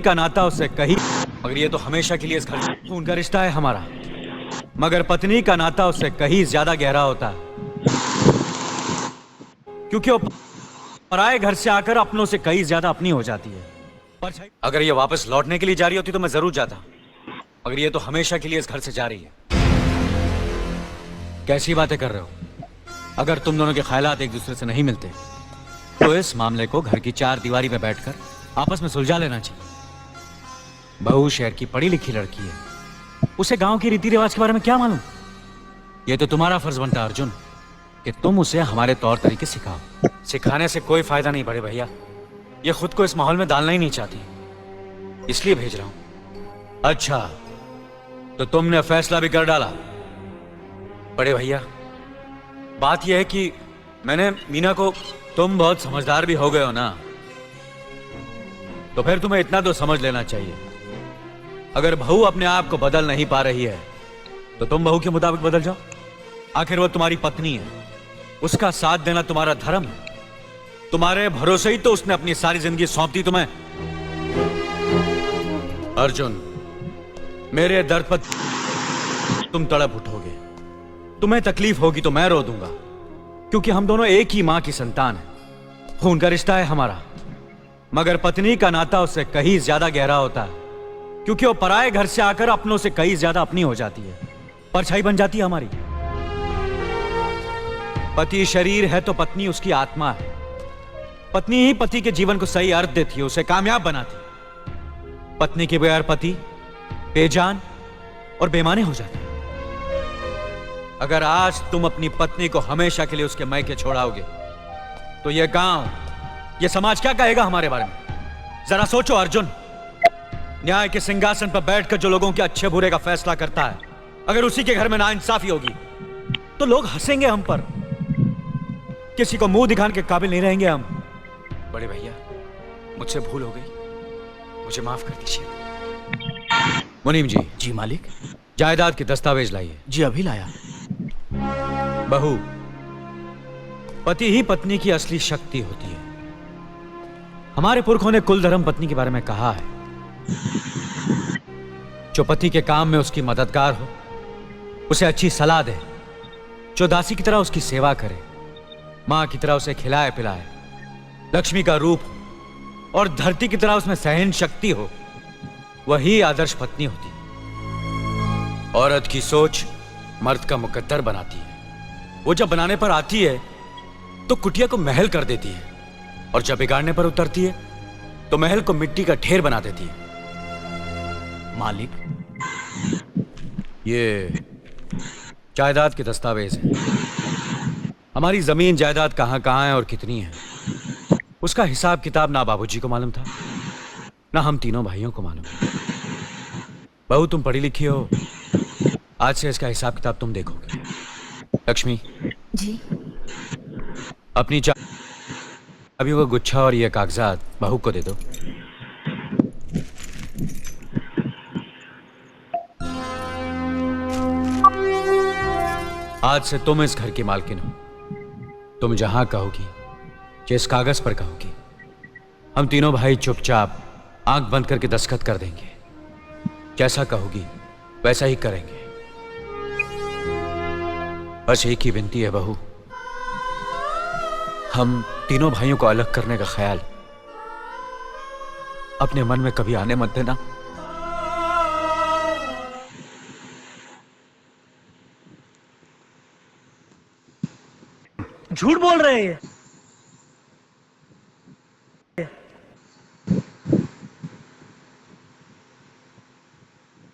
का नाता उससे कहीं, मगर ये तो हमेशा के लिए इस घर खून का रिश्ता है हमारा, मगर पत्नी का नाता उससे कहीं ज्यादा गहरा होता है, क्योंकि वो पराए घर से आकर अपनों से कहीं ज्यादा अपनी हो जाती है। पर अगर ये वापस लौटने के लिए जा रही होती तो मैं जरूर जाता, मगर ये तो हमेशा के लिए इस घर से जा रही है। कैसी बातें कर रहे हो? अगर तुम दोनों के ख्यालात एक दूसरे से नहीं मिलते तो इस मामले को घर की चार दीवारी में बैठकर आपस में सुलझा लेना चाहिए। बहू शहर की पढ़ी लिखी लड़की है, उसे गांव के रीति रिवाज के बारे में क्या मालूम? ये तो तुम्हारा फर्ज बनता है अर्जुन कि तुम उसे हमारे तौर तरीके सिखाओ। सिखाने से कोई फायदा नहीं बड़े भैया, ये खुद को इस माहौल में डालना ही नहीं चाहती, इसलिए भेज रहा हूं। अच्छा, तो तुमने फैसला भी कर डाला? बड़े भैया, बात यह है कि मैंने मीना को, तुम बहुत समझदार भी हो गए हो ना, तो फिर तुम्हें इतना तो समझ लेना चाहिए, अगर बहू अपने आप को बदल नहीं पा रही है तो तुम बहू के मुताबिक बदल जाओ। आखिर वो तुम्हारी पत्नी है, उसका साथ देना तुम्हारा धर्म है, तुम्हारे भरोसे ही तो उसने अपनी सारी जिंदगी सौंप दी तुम्हें। अर्जुन, मेरे दर्द पर तुम तड़प उठोगे, तुम्हें तकलीफ होगी तो मैं रो दूंगा, क्योंकि हम दोनों एक ही मां की संतान हैं, खून का रिश्ता है हमारा, मगर पत्नी का नाता उससे कहीं ज्यादा गहरा होता है, क्योंकि वो पराए घर से आकर अपनों से कहीं ज्यादा अपनी हो जाती है, परछाई बन जाती है हमारी। पति शरीर है तो पत्नी उसकी आत्मा है, पत्नी ही पति के जीवन को सही अर्थ देती है, उसे कामयाब बनाती। पत्नी के बगैर पति बेजान और बेमाने हो जाते। अगर आज तुम अपनी पत्नी को हमेशा के लिए उसके मैके छोड़ाओगे तो यह गांव, यह समाज क्या कहेगा हमारे बारे में? जरा सोचो अर्जुन, न्याय के सिंहासन पर बैठकर जो लोगों के अच्छे बुरे का फैसला करता है, अगर उसी के घर में नाइंसाफी होगी तो लोग हंसेंगे हम पर, किसी को मुंह दिखाने के काबिल नहीं रहेंगे हम। बड़े भैया, मुझसे भूल हो गई, मुझे माफ कर दीजिए। मुनीम जी। जी मालिक। जायदाद के दस्तावेज लाइए। जी अभी लाया। बहू, पति ही पत्नी की असली शक्ति होती है। हमारे पुरखों ने कुल धर्म पत्नी के बारे में कहा है, जो पति के काम में उसकी मददगार हो, उसे अच्छी सलाह दे, जो दासी की तरह उसकी सेवा करे, मां की तरह उसे खिलाए पिलाए, लक्ष्मी का रूप हो और धरती की तरह उसमें सहन शक्ति हो, वही आदर्श पत्नी होती है। औरत की सोच मर्द का मुकद्दर बनाती है। वो जब बनाने पर आती है तो कुटिया को महल कर देती है, और जब बिगाड़ने पर उतरती है तो महल को मिट्टी का ढेर बना देती है। मालिक, ये जायदाद के दस्तावेज हैं। हमारी जमीन जायदाद कहां कहां है और कितनी है, उसका हिसाब किताब ना बाबूजी को मालूम था, ना हम तीनों भाइयों को मालूम। बहू, तुम पढ़ी लिखी हो, आज से इसका हिसाब किताब तुम देखोगे। लक्ष्मी जी। अपनी अभी वो गुच्छा और ये कागजात बहू को दे दो। आज से तुम इस घर की मालकिन हो। तुम जहां कहोगी, जिस कागज पर कहोगी, हम तीनों भाई चुपचाप आंख बंद करके दस्तखत कर देंगे। जैसा कहोगी वैसा ही करेंगे। बस एक ही विनती है बहू, हम तीनों भाइयों को अलग करने का ख्याल अपने मन में कभी आने मत देना। झूठ बोल रहे हैं।